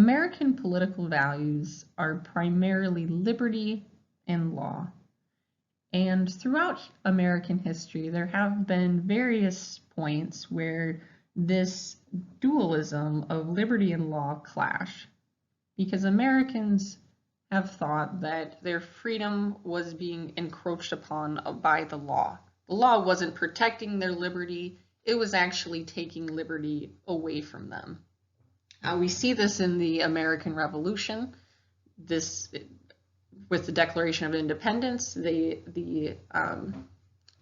American political values are primarily liberty and law. And throughout American history, there have been various points where this dualism of liberty and law clash, because Americans have thought that their freedom was being encroached upon by the law. The law wasn't protecting their liberty, it was actually taking liberty away from them. We see this in the American Revolution. With the Declaration of Independence, the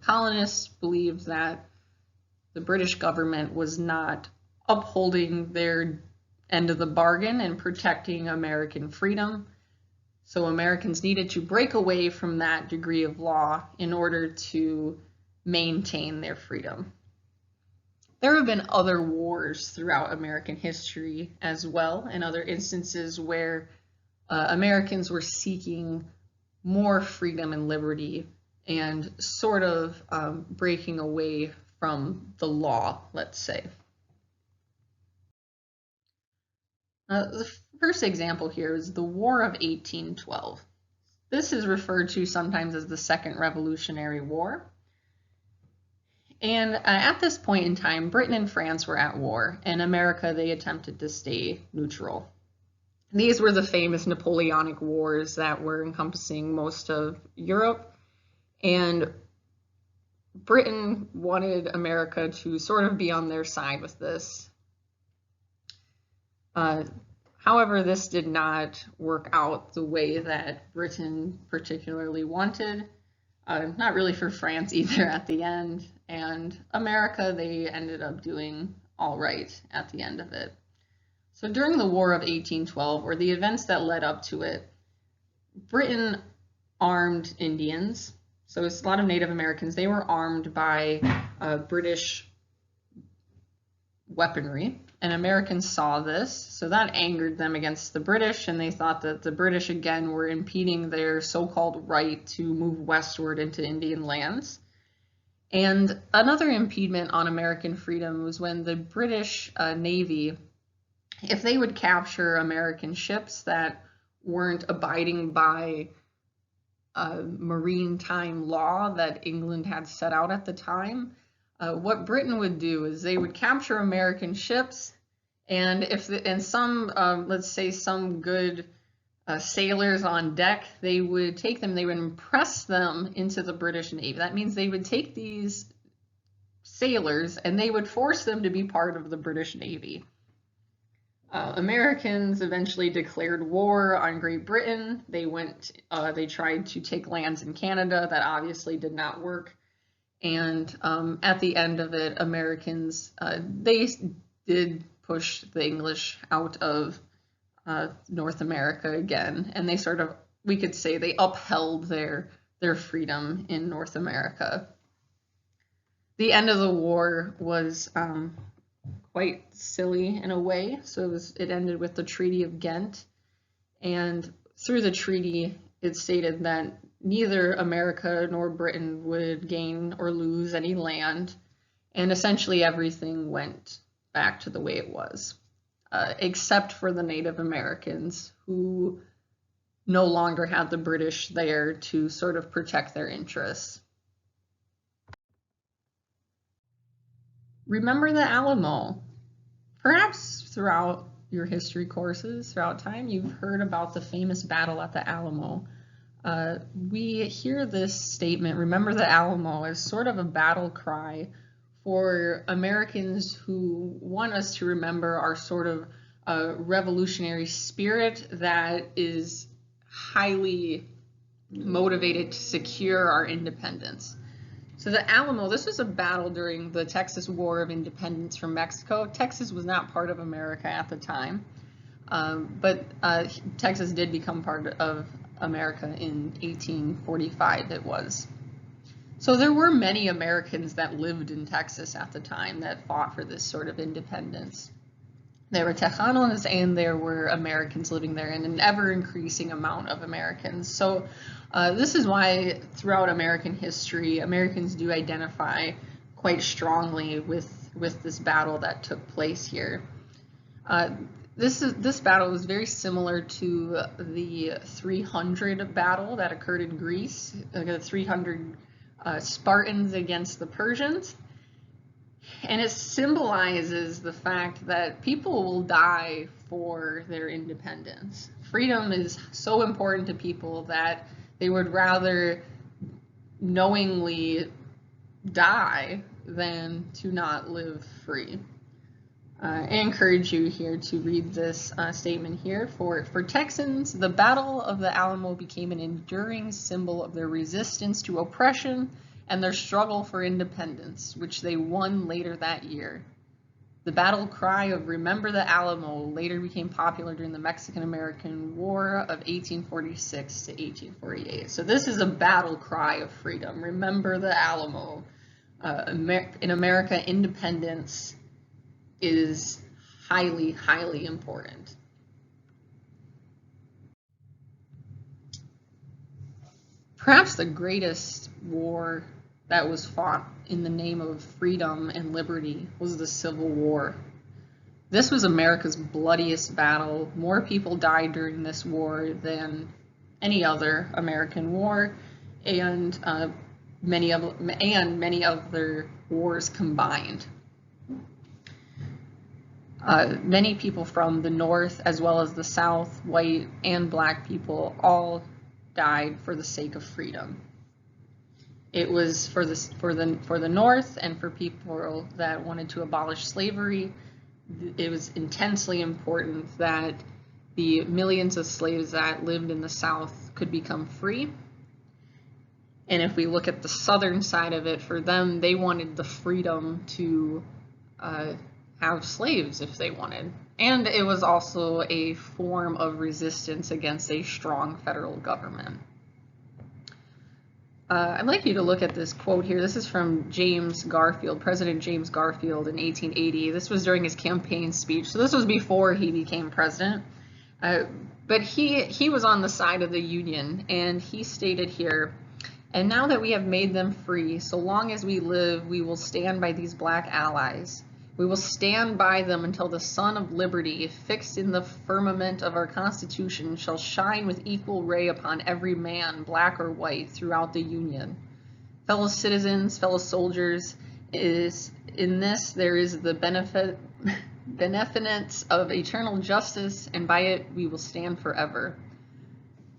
colonists believed that the British government was not upholding their end of the bargain and protecting American freedom. So Americans needed to break away from that degree of law in order to maintain their freedom. There have been other wars throughout American history as well, and other instances where Americans were seeking more freedom and liberty and sort of breaking away from the law, let's say. The first example here is the War of 1812. This is referred to sometimes as the Second Revolutionary War. And at this point in time, Britain and France were at war, and America, they attempted to stay neutral. These were the famous Napoleonic Wars that were encompassing most of Europe, and Britain wanted America to sort of be on their side with this. However, this did not work out the way that Britain particularly wanted. Not really for France either at the end, and America, they ended up doing all right at the end of it. So during the War of 1812, or the events that led up to it, Britain armed Indians. So it's a lot of Native Americans. They were armed by British weaponry, and Americans saw this. So that angered them against the British, and they thought that the British, again, were impeding their so-called right to move westward into Indian lands. And another impediment on American freedom was when the British Navy, if they would capture American ships that weren't abiding by maritime law that England had set out at the time, what Britain would do is they would capture American ships, and let's say some good sailors on deck, they would take them, they would impress them into the British Navy. That means they would take these sailors and they would force them to be part of the British Navy. Americans eventually declared war on Great Britain. They tried to take lands in Canada. That obviously did not work. And at the end of it, Americans, they did push the English out of North America again. And they sort of, we could say, they upheld their freedom in North America. The end of the war was quite silly in a way. So it ended with the Treaty of Ghent. And through the treaty, it stated that neither America nor Britain would gain or lose any land. And essentially everything went back to the way it was, except for the Native Americans, who no longer had the British there to sort of protect their interests. Remember the Alamo. Perhaps throughout your history courses, throughout time, you've heard about the famous battle at the Alamo. We hear this statement, remember the Alamo, as sort of a battle cry for Americans who want us to remember our sort of revolutionary spirit that is highly motivated to secure our independence. So the Alamo, this was a battle during the Texas War of Independence from Mexico. Texas was not part of America at the time, but Texas did become part of America in 1845, it was. So there were many Americans that lived in Texas at the time that fought for this sort of independence. There were Tejanos and there were Americans living there, and an ever-increasing amount of Americans. So this is why throughout American history, Americans do identify quite strongly with this battle that took place here. This battle was very similar to the 300 battle that occurred in Greece, the 300 Spartans against the Persians. And it symbolizes the fact that people will die for their independence. Freedom is so important to people that they would rather knowingly die than to not live free. I encourage you here to read this statement here. For Texans, the Battle of the Alamo became an enduring symbol of their resistance to oppression and their struggle for independence, which they won later that year. The battle cry of "Remember the Alamo" later became popular during the Mexican-American War of 1846 to 1848. So this is a battle cry of freedom. Remember the Alamo. In America, independence is highly, highly important. Perhaps the greatest war that was fought in the name of freedom and liberty was the Civil War. This was America's bloodiest battle. More people died during this war than any other American war, and many other wars combined. Many people from the North, as well as the South, white and black people, all died for the sake of freedom. It was for the North and for people that wanted to abolish slavery. It was intensely important that the millions of slaves that lived in the South could become free. And if we look at the Southern side of it, for them, they wanted the freedom to have slaves if they wanted. And it was also a form of resistance against a strong federal government. I'd like you to look at this quote here. This is from James Garfield, President James Garfield in 1880. This was during his campaign speech. So this was before he became president. But he was on the side of the Union, and he stated here, "And now that we have made them free, so long as we live, we will stand by these black allies. We will stand by them until the sun of liberty, fixed in the firmament of our Constitution, shall shine with equal ray upon every man, black or white, throughout the Union. Fellow citizens, fellow soldiers, in this there is the beneficence of eternal justice, and by it we will stand forever."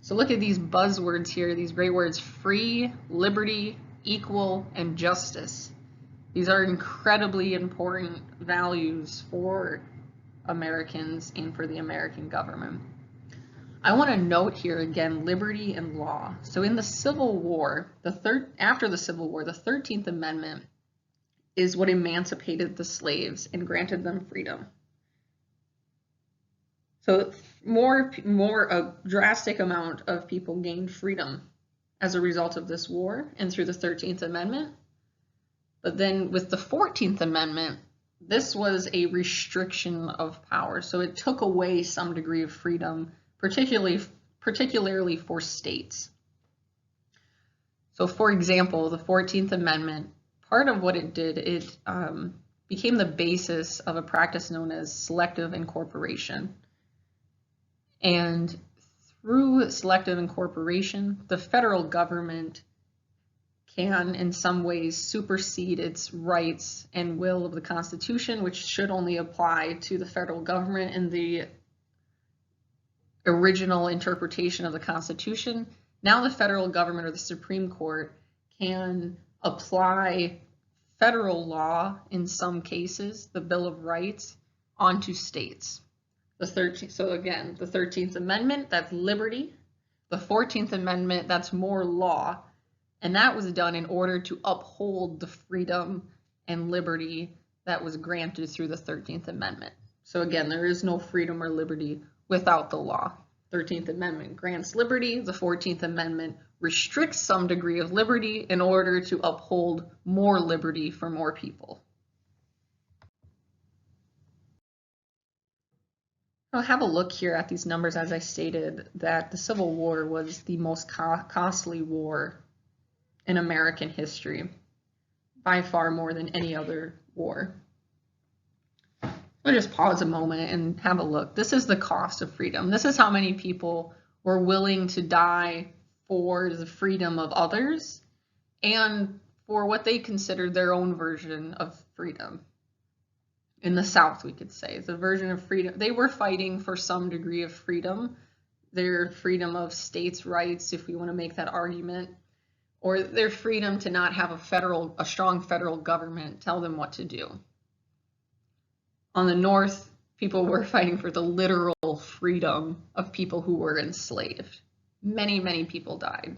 So look at these buzzwords here, these great words: free, liberty, equal, and justice. These are incredibly important values for Americans and for the American government. I want to note here again liberty and law. So in the Civil War, after the Civil War, the 13th Amendment is what emancipated the slaves and granted them freedom. So a drastic amount of people gained freedom as a result of this war and through the 13th Amendment. But then with the 14th Amendment, this was a restriction of power. So it took away some degree of freedom, particularly for states. So for example, the 14th Amendment, part of what it did, it became the basis of a practice known as selective incorporation. And through selective incorporation, the federal government can, in some ways, supersede its rights and will of the Constitution, which should only apply to the federal government in the original interpretation of the Constitution. Now the federal government or the Supreme Court can apply federal law, in some cases, the Bill of Rights, onto states. So again, the 13th Amendment, that's liberty. The 14th Amendment, that's more law. And that was done in order to uphold the freedom and liberty that was granted through the 13th Amendment. So again, there is no freedom or liberty without the law. 13th Amendment grants liberty. The 14th Amendment restricts some degree of liberty in order to uphold more liberty for more people. I'll have a look here at these numbers. As I stated, that the Civil War was the most costly war in American history, by far more than any other war. We'll just pause a moment and have a look. This is the cost of freedom. This is how many people were willing to die for the freedom of others and for what they considered their own version of freedom. In the South, we could say, the version of freedom. They were fighting for some degree of freedom, their freedom of states' rights, if we want to make that argument, or their freedom to not have a strong federal government tell them what to do. On the North, people were fighting for the literal freedom of people who were enslaved. Many, many people died.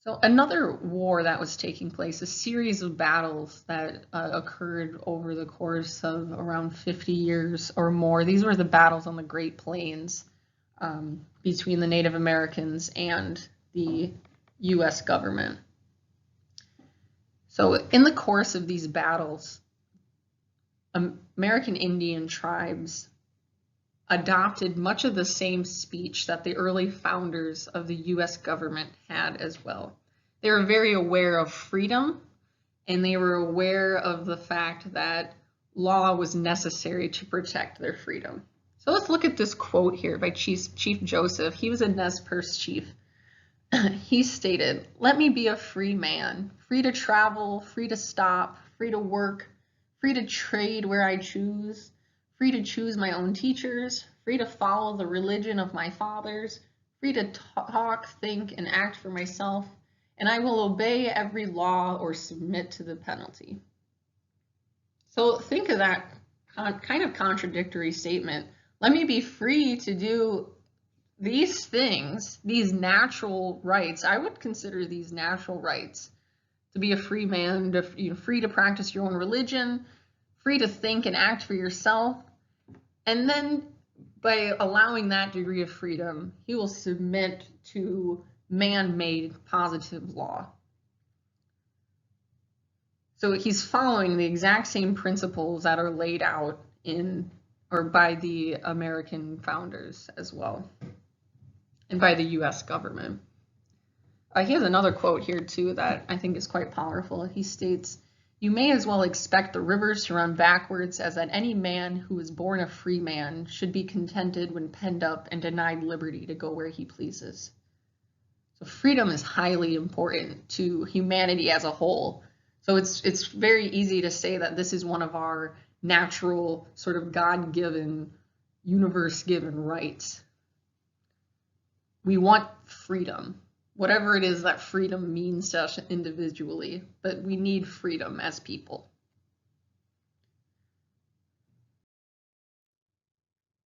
So another war that was taking place, a series of battles that occurred over the course of around 50 years or more. These were the battles on the Great Plains between the Native Americans and the U.S. government. So in the course of these battles, American Indian tribes adopted much of the same speech that the early founders of the U.S. government had as well. They were very aware of freedom, and they were aware of the fact that law was necessary to protect their freedom. So let's look at this quote here by Chief Joseph. He was a Nez Perce chief. He stated, "Let me be a free man, free to travel, free to stop, free to work, free to trade where I choose, free to choose my own teachers, free to follow the religion of my fathers, free to talk, think, and act for myself, and I will obey every law or submit to the penalty." So think of that kind of contradictory statement. Let me be free to do these things, these natural rights. I would consider these natural rights to be a free man, free to practice your own religion, free to think and act for yourself. And then by allowing that degree of freedom, he will submit to man-made positive law. So he's following the exact same principles that are laid out in or by the American founders as well, and by the U.S. government. He has another quote here too that I think is quite powerful. He states, "You may as well expect the rivers to run backwards as that any man who is born a free man should be contented when penned up and denied liberty to go where he pleases." So freedom is highly important to humanity as a whole. So it's very easy to say that this is one of our natural, sort of God-given, universe-given rights. We want freedom, whatever it is that freedom means to us individually, but we need freedom as people.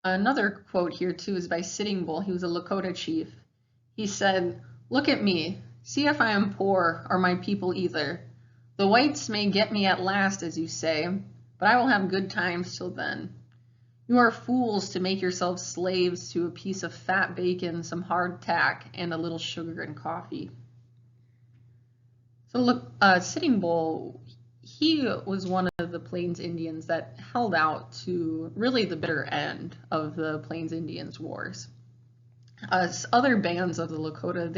Another quote here too is by Sitting Bull. He was a Lakota chief. He said, "Look at me, see if I am poor or my people either. The whites may get me at last, as you say, but I will have good times till then. You are fools to make yourselves slaves to a piece of fat bacon, some hardtack, and a little sugar and coffee." So look, Sitting Bull, he was one of the Plains Indians that held out to really the bitter end of the Plains Indians Wars. Other bands of the Lakota,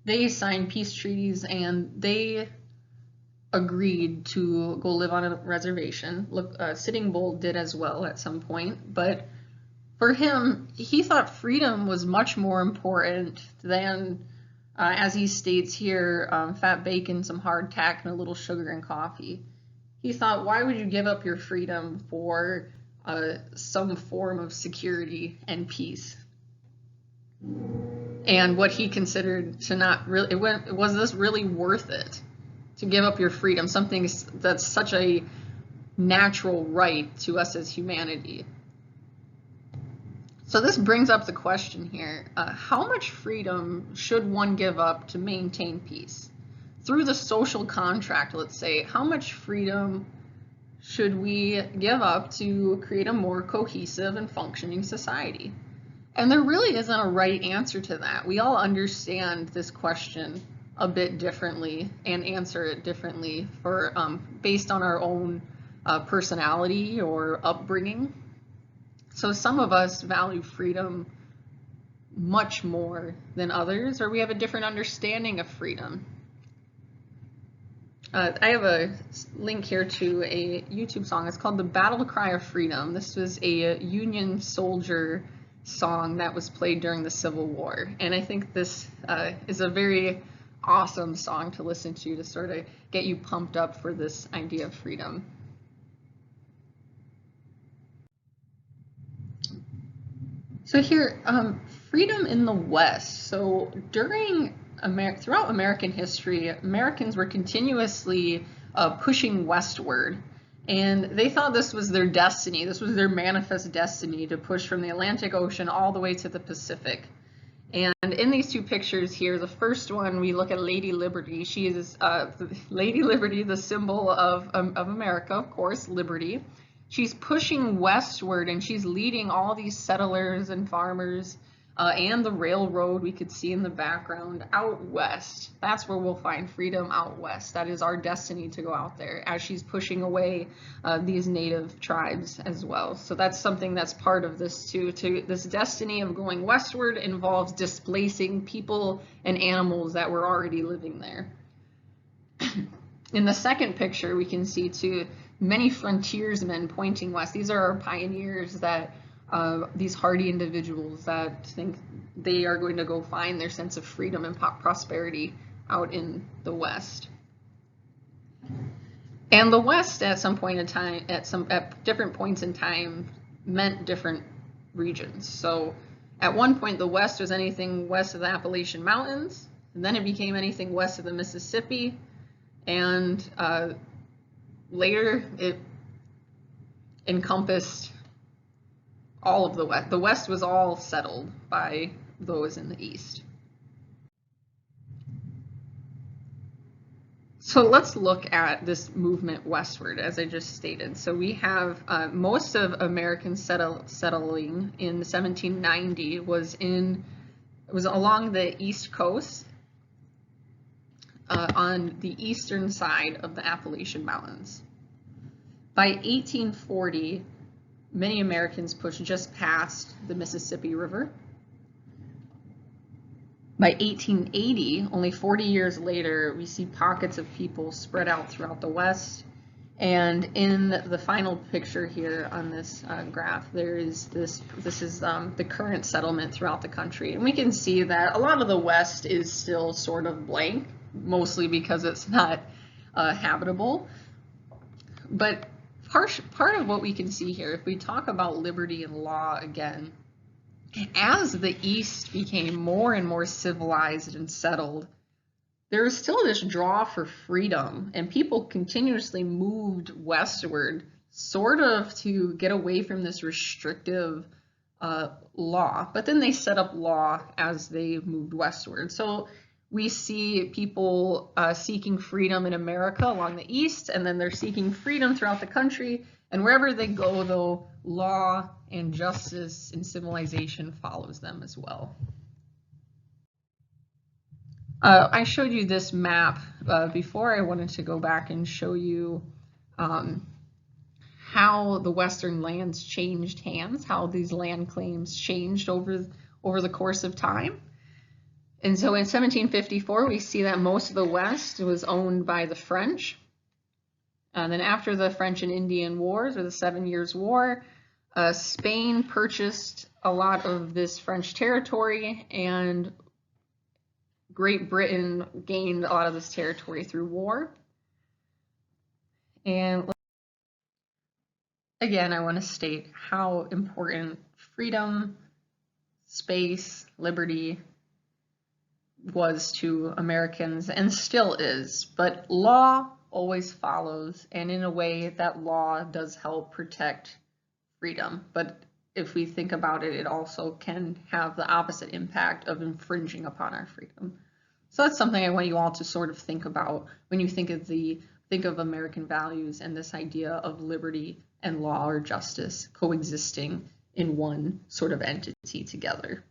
they signed peace treaties and they agreed to go live on a reservation. Sitting Bull did as well at some point, but for him, he thought freedom was much more important than, as he states here, fat bacon, some hardtack, and a little sugar and coffee. He thought, why would you give up your freedom for some form of security and peace? And what he considered to not really, was this really worth it? To give up your freedom, something that's such a natural right to us as humanity. So this brings up the question here, how much freedom should one give up to maintain peace? Through the social contract, let's say, how much freedom should we give up to create a more cohesive and functioning society? And there really isn't a right answer to that. We all understand this question a bit differently and answer it differently for based on our own personality or upbringing. So some of us value freedom much more than others, or we have a different understanding of freedom. I have a link here to a YouTube song. It's called The Battle Cry of Freedom. This was a Union soldier song that was played during the Civil War. And I think this is a very awesome song to listen to sort of get you pumped up for this idea of freedom. So here, freedom in the West. So throughout American history, Americans were continuously pushing westward, and they thought this was their destiny. This was their manifest destiny to push from the Atlantic Ocean all the way to the Pacific. And in these two pictures here, the first one, we look at Lady Liberty. She is Lady Liberty, the symbol of America, of course, liberty. She's pushing westward, and she's leading all these settlers and farmers and the railroad we could see in the background out west. That's where we'll find freedom, out west. That is our destiny, to go out there, as she's pushing away these native tribes as well. So that's something that's part of this too. This destiny of going westward involves displacing people and animals that were already living there. In the second picture, we can see too many frontiersmen pointing west. These are our pioneers, that these hardy individuals that think they are going to go find their sense of freedom and prosperity out in the West. And the West, at some point in time, at different points in time, meant different regions. So at one point, the West was anything west of the Appalachian Mountains, and then it became anything west of the Mississippi, and later it encompassed all of the West. The West was all settled by those in the East. So let's look at this movement westward, as I just stated. So we have most of American settling in 1790 was along the East Coast, on the eastern side of the Appalachian Mountains. By 1840, many Americans pushed just past the Mississippi River. By 1880, only 40 years later, we see pockets of people spread out throughout the West. And in the final picture here on this graph, there is this is the current settlement throughout the country. And we can see that a lot of the West is still sort of blank, mostly because it's not habitable. But part of what we can see here, if we talk about liberty and law again, as the East became more and more civilized and settled, there was still this draw for freedom, and people continuously moved westward, sort of to get away from this restrictive law. But then they set up law as they moved westward. So we see people seeking freedom in America along the East, and then they're seeking freedom throughout the country. And wherever they go, though, law and justice and civilization follows them as well. I showed you this map before. I wanted to go back and show you how the Western lands changed hands, how these land claims changed over the course of time. And so in 1754, we see that most of the West was owned by the French. And then after the French and Indian Wars, or the 7 Years' War, Spain purchased a lot of this French territory, and Great Britain gained a lot of this territory through war. And again, I want to state how important freedom, space, liberty was to Americans, and still is. But law always follows, and in a way that law does help protect freedom. But if we think about it, it also can have the opposite impact of infringing upon our freedom. So that's something I want you all to sort of think about when you think of American values and this idea of liberty and law or justice coexisting in one sort of entity together.